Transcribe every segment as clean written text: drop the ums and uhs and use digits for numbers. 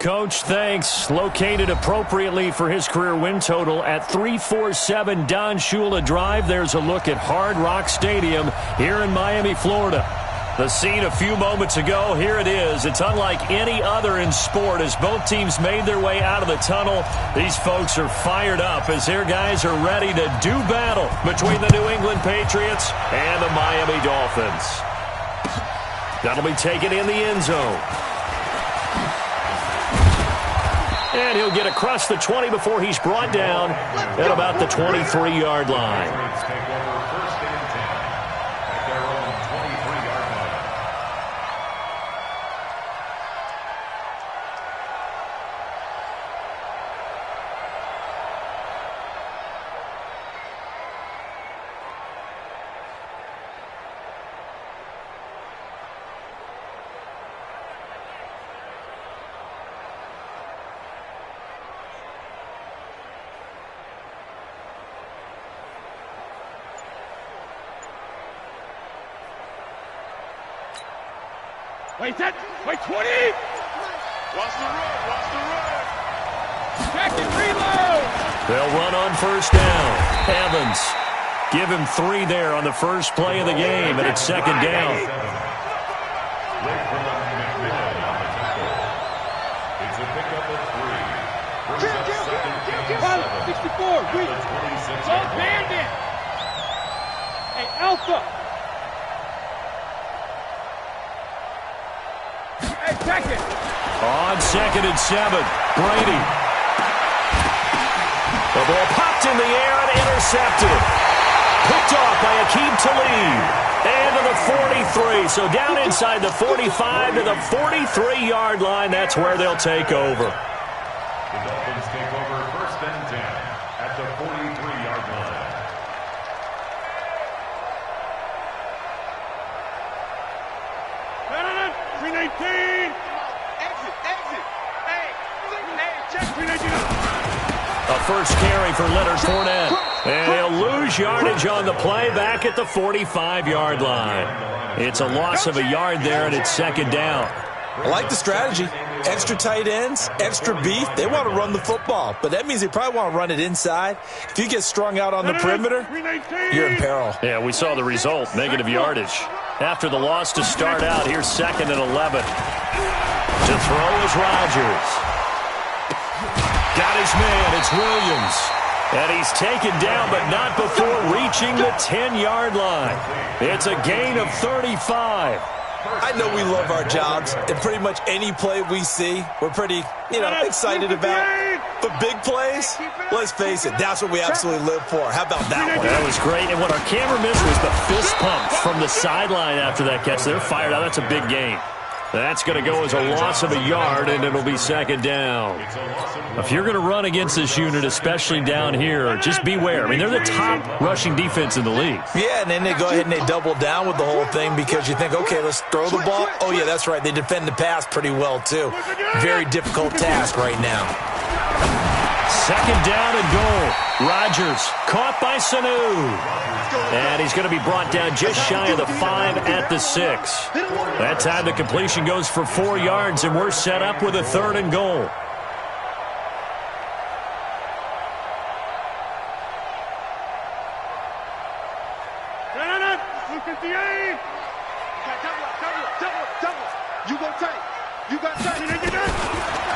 Coach, thanks. Located appropriately for his career win total at 347 Don Shula Drive. There's a look at Hard Rock Stadium here in Miami, Florida. The scene a few moments ago, here it is. It's unlike any other in sport as both teams made their way out of the tunnel. These folks are fired up as their guys are ready to do battle between the New England Patriots and the Miami Dolphins. That'll be taken in the end zone. And he'll get across the 20 before he's brought down at about the 23-yard line. Wait, set. Wait, 20. Watch the run. Check and reload. They'll run on first down. Evans. Give him 3 there on the first play of the game, and it's second down. It's a pickup of 3. 64. Weak. Don't bandit. Hey, Alpha. Second. On 2nd and 7, Brady. The ball popped in the air and intercepted. Picked off by Akeem Talib. And to the 43. So down inside the 45 to the 43-yard line. That's where they'll take over. The Dolphins take over first and 10 at the 43-yard line. A first carry for Leonard Fournette. And he'll lose yardage on the play back at the 45-yard line. It's a loss of a yard there, and it's second down. I like the strategy. Extra tight ends, extra beef. They want to run the football, but that means they probably want to run it inside. If you get strung out on the perimeter, you're in peril. Yeah, we saw the result, negative yardage. After the loss to start out, here's 2nd and 11. To throw is Rodgers. Got his man, it's Williams. And he's taken down, but not before reaching the 10-yard line. It's a gain of 35. I know we love our jobs, and pretty much any play we see, we're pretty, excited about. But big plays, let's face it, that's what we absolutely live for. How about that one? That was great, and what our camera missed was the fist pump from the sideline after that catch. They're fired out. That's a big gain. That's going to go as a loss of a yard, and it'll be second down. If you're going to run against this unit, especially down here, just beware. I mean, they're the top rushing defense in the league. Yeah, and then they go ahead and they double down with the whole thing because you think, okay, let's throw the ball. Oh, yeah, that's right. They defend the pass pretty well, too. Very difficult task right now. Second down and goal. Rodgers caught by Sanu. And he's going to be brought down just shy of the 5 at the 6. That time the completion goes for 4 yards, and we're set up with a 3rd and goal.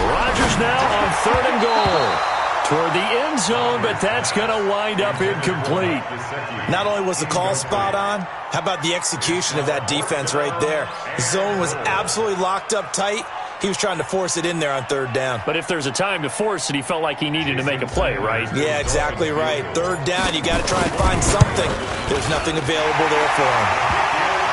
Rodgers now on 3rd and goal. Toward the end zone, but that's going to wind up incomplete. Not only was the call spot on, how about the execution of that defense right there? The zone was absolutely locked up tight. He was trying to force it in there on 3rd down. But if there's a time to force it, he felt like he needed to make a play, right? Yeah, exactly right. 3rd down, you got to try and find something. There's nothing available there for him.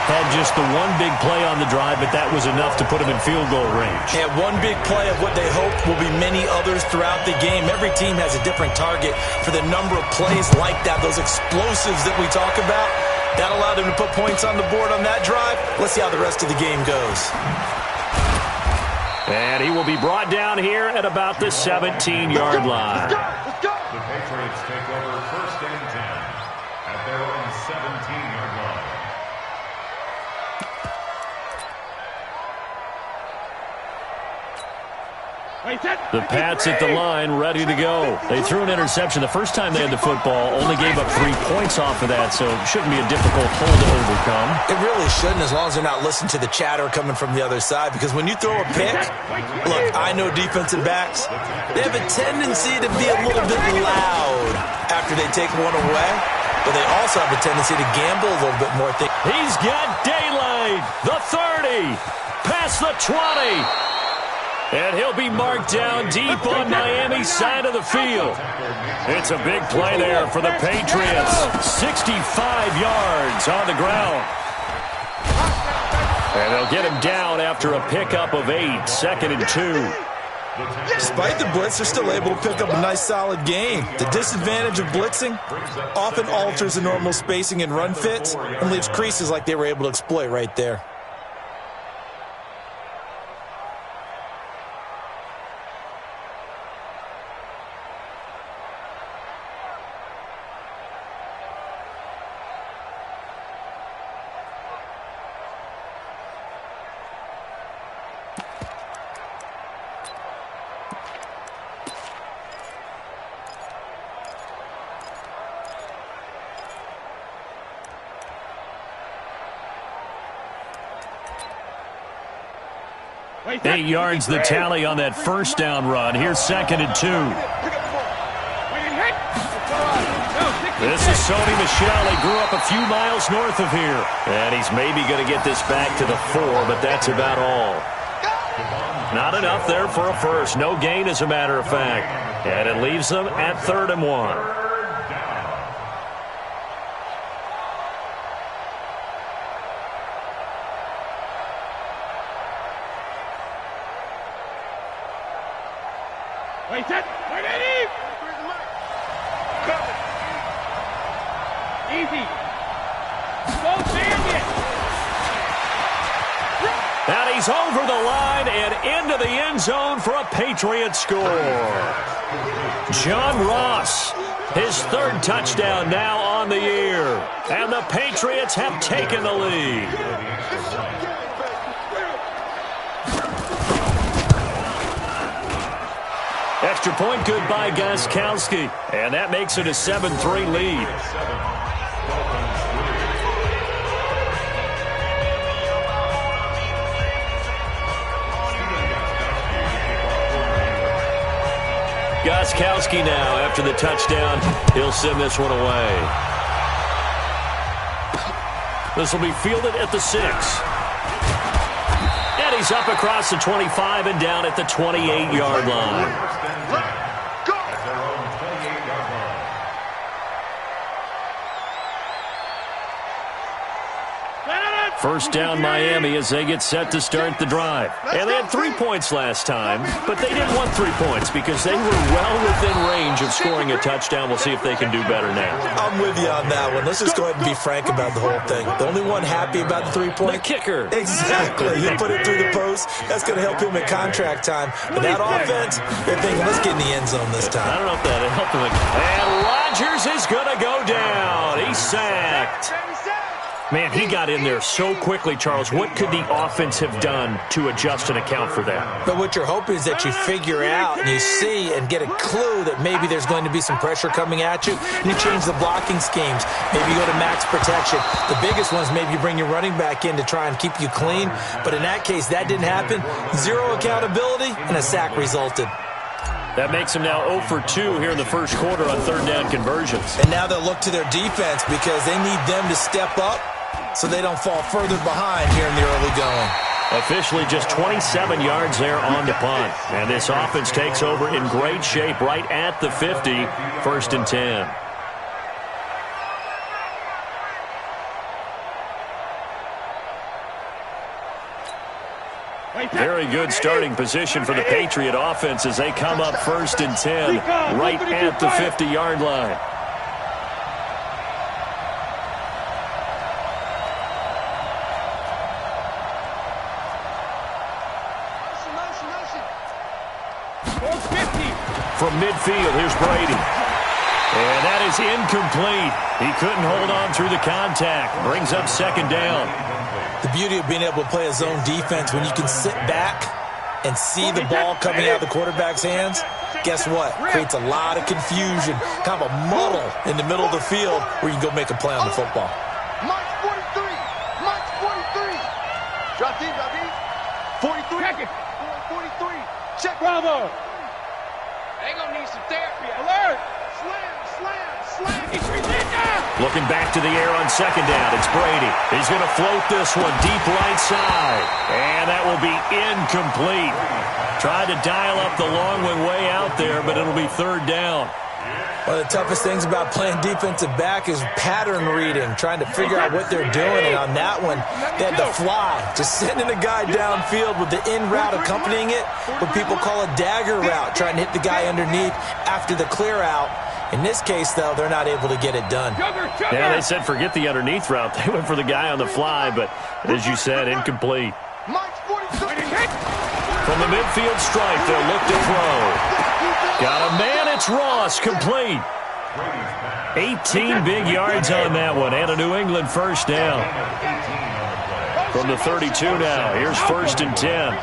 Had just the one big play on the drive, but that was enough to put him in field goal range. Yeah, one big play of what they hope will be many others throughout the game. Every team has a different target for the number of plays like that, those explosives that we talk about. That allowed them to put points on the board on that drive. Let's see how the rest of the game goes. And he will be brought down here at about the 17-yard line. The Patriots take over first and 10 at their own 17-yard line. The Pats at the line, ready to go. They threw an interception the first time they had the football, only gave up 3 points off of that, so it shouldn't be a difficult hole to overcome. It really shouldn't, as long as they're not listening to the chatter coming from the other side, because when you throw a pick, look, I know defensive backs, they have a tendency to be a little bit loud after they take one away, but they also have a tendency to gamble a little bit more. He's got daylight, the 30, past the 20. And he'll be marked down deep on Miami's side of the field. It's a big play there for the Patriots. 65 yards on the ground. And they'll get him down after a pickup of 8, 2nd and 2. Despite the blitz, they're still able to pick up a nice, solid gain. The disadvantage of blitzing often alters the normal spacing and run fits and leaves creases like they were able to exploit right there. Eight yards the tally on that first down run. Here's 2nd and 2. This is Sony Michel. He grew up a few miles north of here. And he's maybe going to get this back to the 4, but that's about all. Not enough there for a first. No gain, as a matter of fact. And it leaves them at 3rd and 1. Wait, set. Wait, Eddie. Easy. Go, Bandit. And he's over the line and into the end zone for a Patriot score. John Ross, his 3rd touchdown now on the year. And the Patriots have taken the lead. Extra point good by Gostkowski. And that makes it a 7-3 lead. Gostkowski now, after the touchdown, he'll send this one away. This will be fielded at the 6. And he's up across the 25 and down at the 28-yard line. First down Miami as they get set to start the drive. And they had 3 points last time, but they didn't want 3 points because they were well within range of scoring a touchdown. We'll see if they can do better now. I'm with you on that one. Let's just go ahead and be frank about the whole thing. The only one happy about the 3-point? The kicker. Exactly. He put it through the post. That's going to help him at contract time. But that offense, they're thinking, let's get in the end zone this time. I don't know if that'll help him. And Rodgers is going to go down. He's sacked. Man, he got in there so quickly, Charles. What could the offense have done to adjust and account for that? But what you're hoping is that you figure out and you see and get a clue that maybe there's going to be some pressure coming at you, and you change the blocking schemes. Maybe you go to max protection. The biggest one is maybe you bring your running back in to try and keep you clean. But in that case, that didn't happen. 0 accountability, and a sack resulted. That makes them now 0 for 2 here in the first quarter on 3rd down conversions. And now they'll look to their defense because they need them to step up so they don't fall further behind here in the early going. Officially just 27 yards there on the punt. And this offense takes over in great shape right at the 50, 1st and 10. Very good starting position for the Patriot offense as they come up 1st and 10 right at the 50-yard line. From midfield, here's Brady. And that is incomplete. He couldn't hold on through the contact. Brings up 2nd down. The beauty of being able to play a zone defense when you can sit back and see the ball coming out of the quarterback's hands, guess what? Creates a lot of confusion, kind of a muddle in the middle of the field where you can go make a play on the football. Mike's 43. Mike's 43. Drop deep, drop deep. 43. Check it. 43. Check. Bravo. They gonna need some therapy. Alert. Slam, slam, slam. He's now. Looking back to the air on second down, it's Brady. He's going to float this one deep right side. And that will be incomplete. Tried to dial up the long one way out there, but it'll be third down. One of the toughest things about playing defensive back is pattern reading, trying to figure out what they're doing. And on that one, they had to fly, just sending a guy downfield with the in route accompanying it, what people call a dagger route, trying to hit the guy underneath after the clear out. In this case, though, they're not able to get it done. Yeah, they said forget the underneath route. They went for the guy on the fly, but as you said, incomplete. From the midfield stripe, they'll look to throw. Got a man, it's Ross, complete. 18 big yards on that one, and a New England first down. From the 32 now, here's first and 10.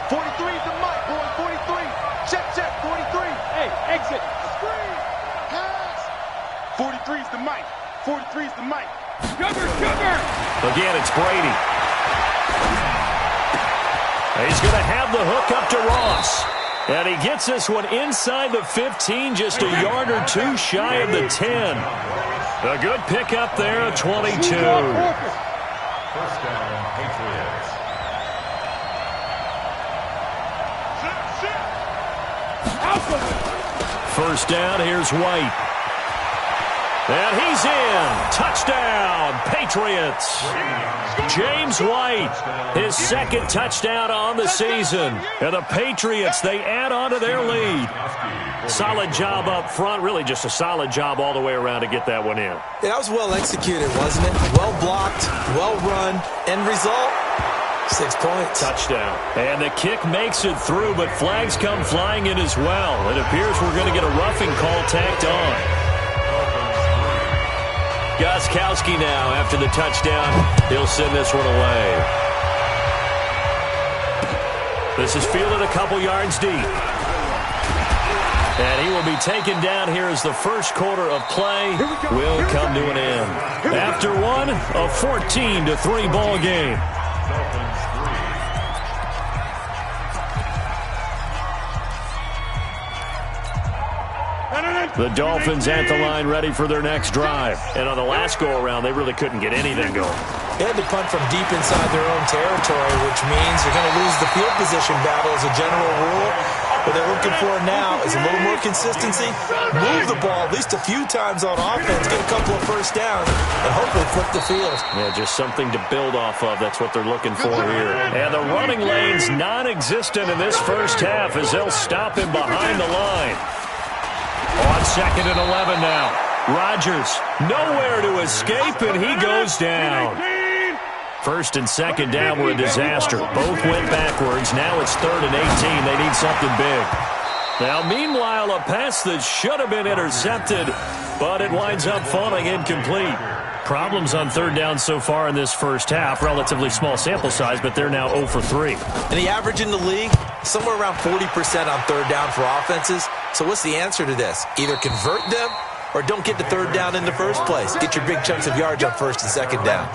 43 is the mic, boy, 43. Check, check, 43. Hey, exit. Screen. Pass. 43 is the mic. 43 is the mic. Sugar. Again, it's Brady. He's going to have the hook up to Ross. And he gets this one inside the 15, just a yard or two shy of the 10. A good pickup there at 22. First down, Patriots. First down, here's White. And he's in. Touchdown, Patriots. James White, his second touchdown on the season. And the Patriots, they add on to their lead. Solid job up front, really just a solid job all the way around to get that one in. Yeah, that was well executed, wasn't it? Well blocked, well run. End result, 6 points. Touchdown. And the kick makes it through, but flags come flying in as well. It appears we're going to get a roughing call tacked on. Gostkowski now, after the touchdown, he'll send this one away. This is fielded a couple yards deep. And he will be taken down here as the first quarter of play will come to an end. After one, a 14-3 ball game. The Dolphins at the line ready for their next drive. And on the last go-around, they really couldn't get anything going. They had to punt from deep inside their own territory, which means they're going to lose the field position battle as a general rule. What they're looking for now is a little more consistency, move the ball at least a few times on offense, get a couple of first downs, and hopefully flip the field. Yeah, just something to build off of. That's what they're looking for here. And the running lane's non-existent in this first half as they'll stop him behind the line. On second and 11 now. Rodgers, nowhere to escape, and he goes down. First and second down were a disaster. Both went backwards. Now it's third and 18. They need something big. Now, meanwhile, a pass that should have been intercepted, but it winds up falling incomplete. Problems on third down so far in this first half. Relatively small sample size, but they're now 0 for 3. And the average in the league, somewhere around 40% on third down for offenses. So what's the answer to this? Either convert them or don't get to third down in the first place. Get your big chunks of yards on first and second down.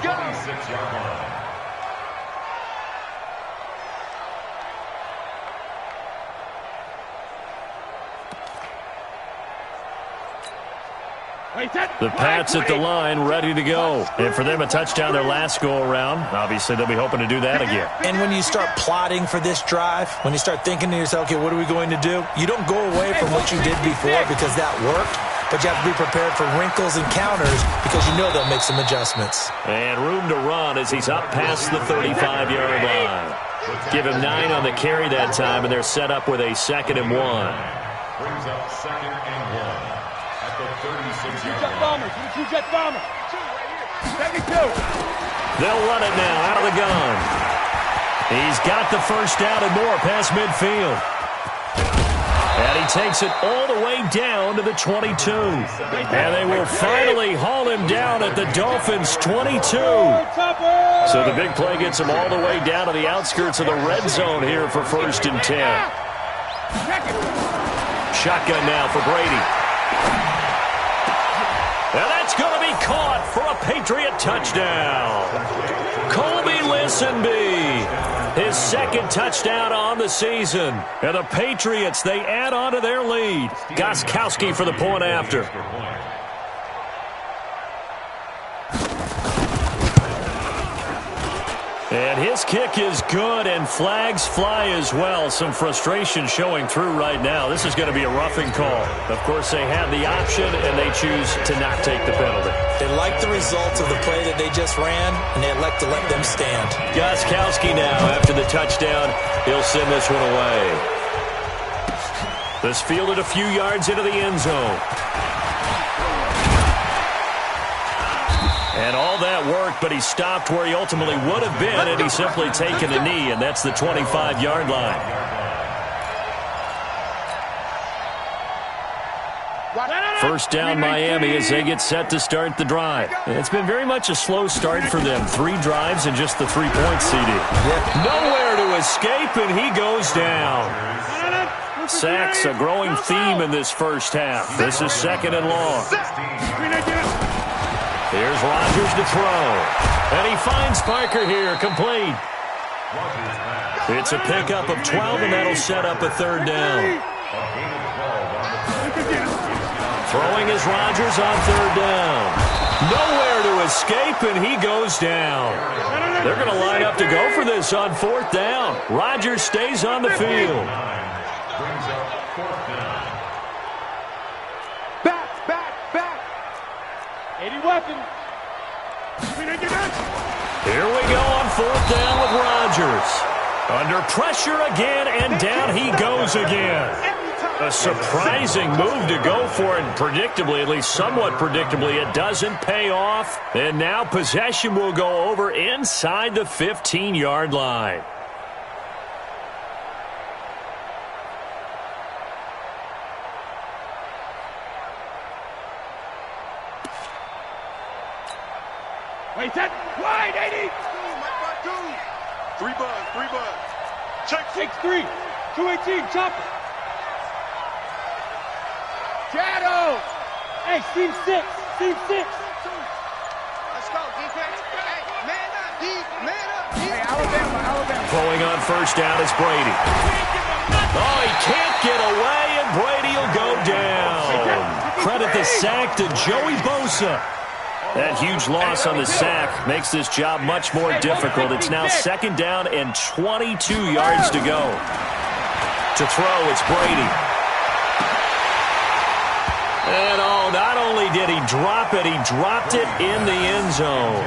The Pats at the line, ready to go. And for them, a touchdown their last go-around. Obviously, they'll be hoping to do that again. And when you start plotting for this drive, when you start thinking to yourself, okay, what are we going to do? You don't go away from what you did before because that worked, but you have to be prepared for wrinkles and counters because you know they'll make some adjustments. And room to run as he's up past the 35-yard line. Give him 9 on the carry that time, and they're set up with a 2nd and 1. Brings up 2nd and 1. Two-jet bomber. Two-jet bomber. Second two. They'll run it now out of the gun. He's got the first down and more past midfield. And he takes it all the way down to the 22. And they will finally haul him down at the Dolphins' 22. So the big play gets him all the way down to the outskirts of the red zone here for 1st and 10. Shotgun now for Brady. And that's going to be caught for a Patriot touchdown. Colby Listenby, his 2nd touchdown on the season. And the Patriots, they add on to their lead. Gostkowski for the point after. And his kick is good, and flags fly as well. Some frustration showing through right now. This is going to be a roughing call. Of course, they have the option, and they choose to not take the penalty. They like the results of the play that they just ran, and they elect to let them stand. Gostkowski now, after the touchdown, he'll send this one away. This fielded a few yards into the end zone. And all that worked, but he stopped where he ultimately would have been, and he's simply taken a knee, and that's the 25-yard line. First down Miami as they get set to start the drive. It's been very much a slow start for them. 3 drives and just the 3 points, CD. Nowhere to escape, and he goes down. Sacks, a growing theme in this first half. This is 2nd and long. Here's Rodgers to throw. And he finds Parker here, complete. It's a pickup of 12, and that'll set up a 3rd down. Throwing is Rodgers on 3rd down. Nowhere to escape, and he goes down. They're going to line up to go for this on 4th down. Rodgers stays on the field. Here we go on 4th down with Rodgers. Under pressure again, and down he goes again. A surprising move to go for it, and predictably, at least somewhat predictably, it doesn't pay off. And now possession will go over inside the 15-yard line. Wait, that wide, 80. 3 buds. Check 6-3. 218, chopper. Shadow. Hey, team 6. Team 6. Let's go, defense. Hey, man up, man up. Hey, Alabama. Throwing on 1st down is Brady. Oh, he can't get away, and Brady will go down. Credit the sack to Joey Bosa. That huge loss on the sack makes this job much more difficult. It's now 2nd down and 22 yards to go. To throw, it's Brady. And not only did he drop it, he dropped it in the end zone.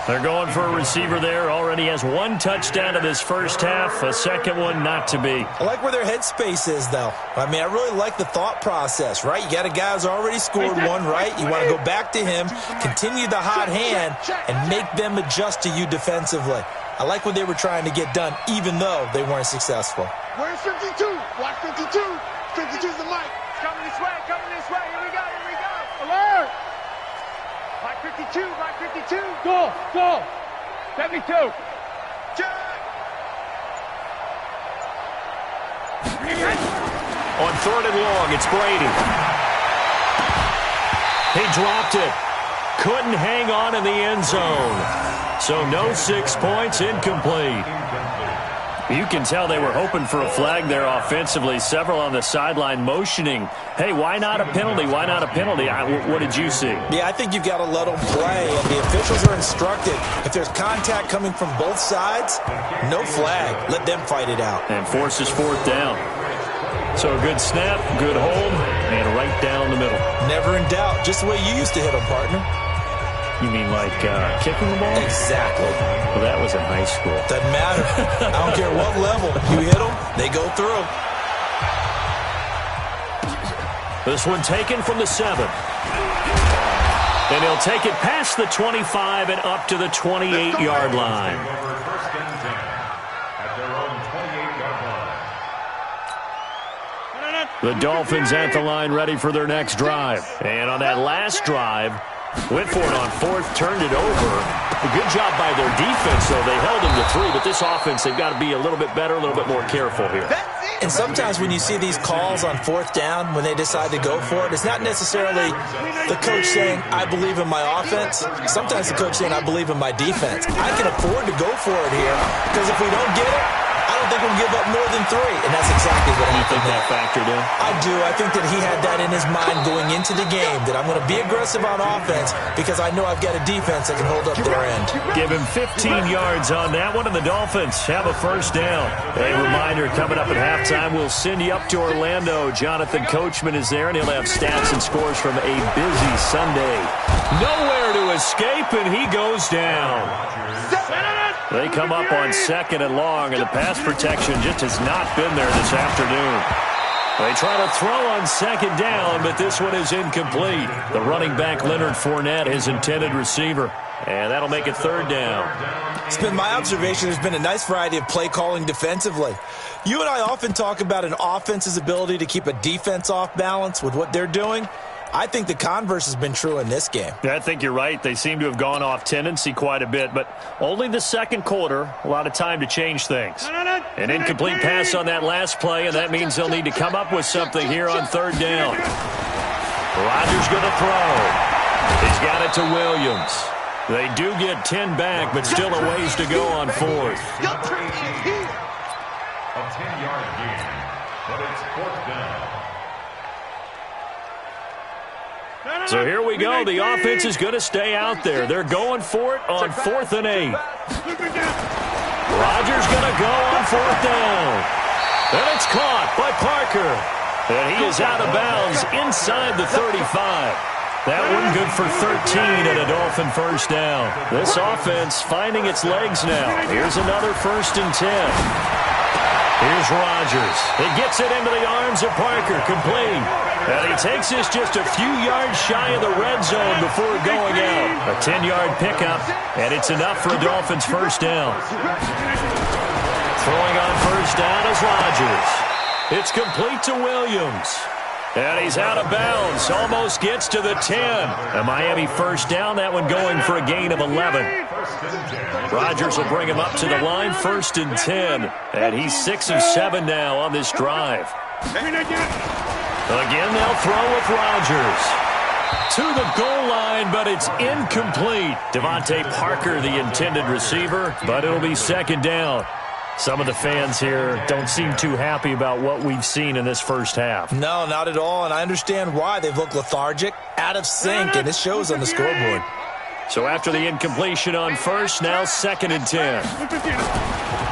They're going for a receiver there. Already has 1 touchdown in this first half. A 2nd one not to be. I like where their headspace is, though. I mean, I really like the thought process, right? You got a guy who's already scored 1, right? You want to go back to him, continue the hot hand, and make them adjust to you defensively. I like what they were trying to get done, even though they weren't successful. Where's 52? Watch 52. 52's the mic. Coming this way. Here we go. Alert. Black 52. Go. 72. Check. On 3rd and long, it's Brady. He dropped it. Couldn't hang on in the end zone. So no 6 points, incomplete. You can tell they were hoping for a flag there offensively. Several on the sideline motioning, hey, why not a penalty? Why not a penalty? What did you see? Yeah, I think you've got to let them play, and the officials are instructed. If there's contact coming from both sides, no flag. Let them fight it out. And forces 4th down. So a good snap, good hold, and right down the middle. Never in doubt. Just the way you used to hit them, partner. You mean like kicking the ball? Exactly. Well, that was in high school. Doesn't matter. I don't care what level. You hit them, they go through. This one taken from the 7. And he'll take it past the 25 and up to the 28-yard line. The Dolphins at the line ready for their next drive. And on that last drive, went for it on fourth, turned it over. A good job by their defense, though. They held them to 3, but this offense, they've got to be a little bit better, a little bit more careful here. And sometimes when you see these calls on fourth down, when they decide to go for it, it's not necessarily the coach saying, I believe in my offense. Sometimes the coach saying, I believe in my defense. I can afford to go for it here because if we don't get it, I don't think we'll give up more than 3, and that's exactly what happened. You think that factored in? I do. I think that he had that in his mind going into the game, that I'm going to be aggressive on offense because I know I've got a defense that can hold up their end. Give him 15 yards on that one, and the Dolphins have a first down. A reminder, coming up at halftime, we'll send you up to Orlando. Jonathan Coachman is there, and he'll have stats and scores from a busy Sunday. Nowhere to escape, and he goes down. They come up on second and long, and the pass protection just has not been there this afternoon. They try to throw on second down, but this one is incomplete. The running back, Leonard Fournette, his intended receiver. And that'll make it third down. It's been my observation there's been a nice variety of play calling defensively. You and I often talk about an offense's ability to keep a defense off balance with what they're doing. I think the converse has been true in this game. I think you're right. They seem to have gone off tendency quite a bit, but only the second quarter, a lot of time to change things. An incomplete pass on that last play, and that means they'll need to come up with something here on third down. Rodgers going to throw. He's got it to Williams. They do get 10 back, but still a ways to go on fourth. A 10-yard gain, but it's fourth down. So here we go. The offense is going to stay out there. They're going for it on 4th and 8. Rodgers going to go on 4th down. And it's caught by Parker. And he is out of bounds inside the 35. That one good for 13 and a Dolphin first down. This offense finding its legs now. Here's another 1st and 10. Here's Rodgers. He gets it into the arms of Parker, complete. And he takes this just a few yards shy of the red zone before going out. A 10-yard pickup, and it's enough for a Dolphins first down. Throwing on first down is Rodgers. It's complete to Williams. And he's out of bounds, almost gets to the 10. A Miami first down, that one going for a gain of 11. Rodgers will bring him up to the line, 1st and 10. And he's 6 of 7 now on this drive. Again, they'll throw with Rodgers. To the goal line, but it's incomplete. Devontae Parker, the intended receiver, but it'll be second down. Some of the fans here don't seem too happy about what we've seen in this first half. No, not at all, and I understand why. They've looked lethargic, out of sync, and it shows on the scoreboard. So after the incompletion on first, now 2nd and 10.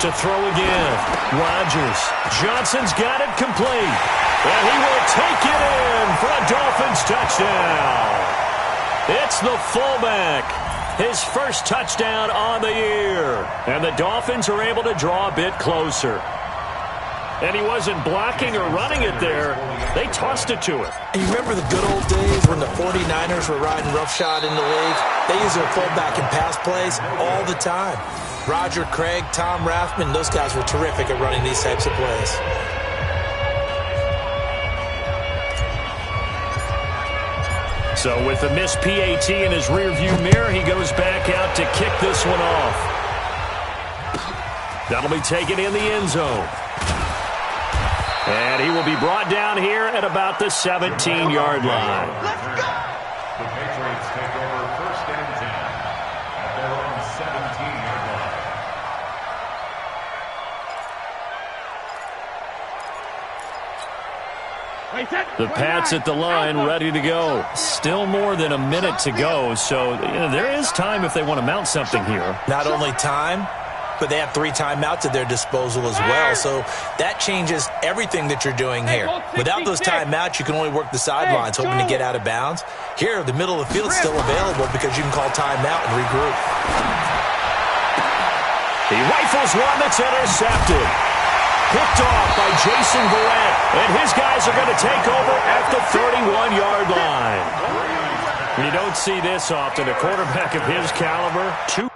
To throw again, Rodgers. Johnson's got it complete. And he will take it in for a Dolphins touchdown. It's the fullback. His first touchdown on the year. And the Dolphins are able to draw a bit closer. And he wasn't blocking or running it there. They tossed it to him. And you remember the good old days when the 49ers were riding roughshod in the league? They used their fullback in pass plays all the time. Roger Craig, Tom Rathman, those guys were terrific at running these types of plays. So with the missed PAT in his rearview mirror, he goes back out to kick this one off. That'll be taken in the end zone. And he will be brought down here at about the 17-yard line. The Patriots take over 1st and 10 at their own 17-yard line. The Pats at the line, ready to go. Still more than a minute to go, so there is time if they want to mount something here. Not only time, but they have 3 timeouts at their disposal as well, so that changes everything that you're doing here. Without those timeouts, you can only work the sidelines, hoping to get out of bounds. Here, the middle of the field is still available because you can call timeout and regroup. He rifles one that's intercepted. Picked off by Jason Verrett, and his guys are going to take over at the 31-yard line. You don't see this often. A quarterback of his caliber, 2.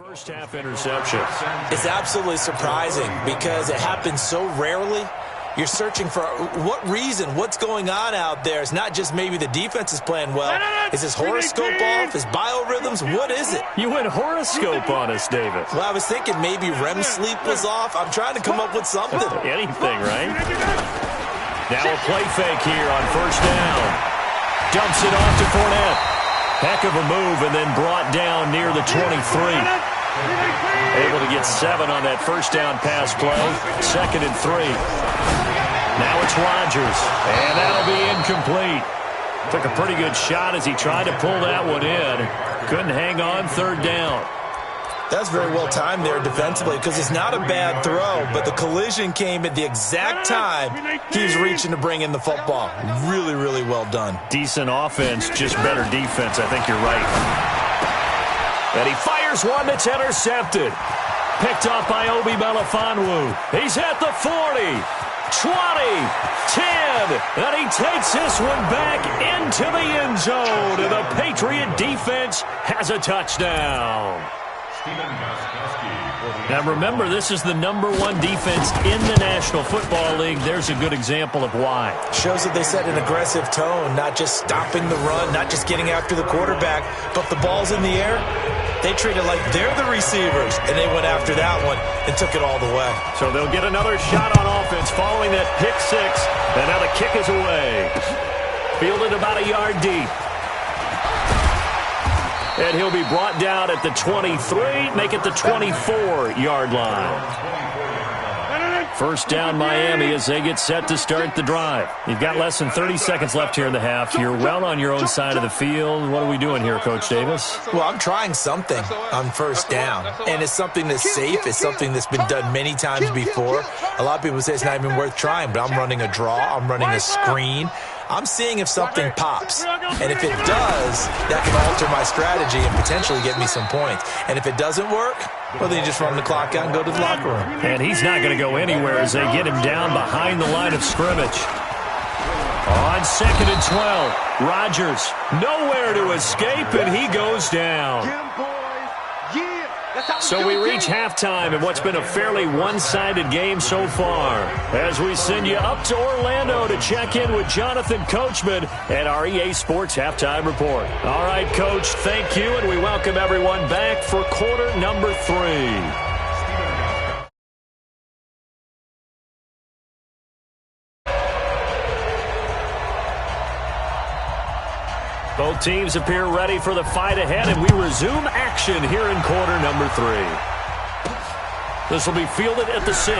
First half interception. It's absolutely surprising because it happens so rarely. You're searching for what reason, what's going on out there. It's not just maybe the defense is playing well. Is his horoscope off? His biorhythms? What is it? You went horoscope on us, David. Well, I was thinking maybe REM sleep was off. I'm trying to come up with something. Anything, right? Now a play fake here on first down. Dumps it off to Fournette. Heck of a move and then brought down near the 23. Able to get 7 on that first down pass play. 2nd and 3. Now it's Rodgers, and that'll be incomplete. Took a pretty good shot as he tried to pull that one in. Couldn't hang on 3rd down. That's very well timed there defensively because it's not a bad throw, but the collision came at the exact time he was reaching to bring in the football. Really, really well done. Decent offense, just better defense. I think you're right. And he fires one that's intercepted. Picked off by Obi Melifonwu. He's at the 40, 20, 10, and he takes this one back into the end zone, and the Patriot defense has a touchdown. Now remember, this is the #1 defense in the National Football League. There's a good example of why. Shows that they set an aggressive tone, not just stopping the run, not just getting after the quarterback, but the ball's in the air. They treat it like they're the receivers, and they went after that one and took it all the way. So they'll get another shot on offense following that pick 6, and now the kick is away. Fielded about a yard deep. And he'll be brought down at the 23, make it the 24-yard line. First down Miami as they get set to start the drive. You've got less than 30 seconds left here in the half. You're well on your own side of the field. What are we doing here, Coach Davis? Well, I'm trying something on first down, and it's something that's safe. It's something that's been done many times before. A lot of people say it's not even worth trying, but I'm running a draw. I'm running a screen. I'm seeing if something pops, and if it does, that can alter my strategy and potentially get me some points. And if it doesn't work, well, then you just run the clock out and go to the locker room. And he's not going to go anywhere as they get him down behind the line of scrimmage. On 2nd and 12, Rodgers nowhere to escape, and he goes down. So we reach halftime in what's been a fairly one-sided game so far. As we send you up to Orlando to check in with Jonathan Coachman at our EA Sports Halftime Report. All right, Coach, thank you, and we welcome everyone back for quarter number 3. Both teams appear ready for the fight ahead, and we resume action here in quarter number 3. This will be fielded at the 6.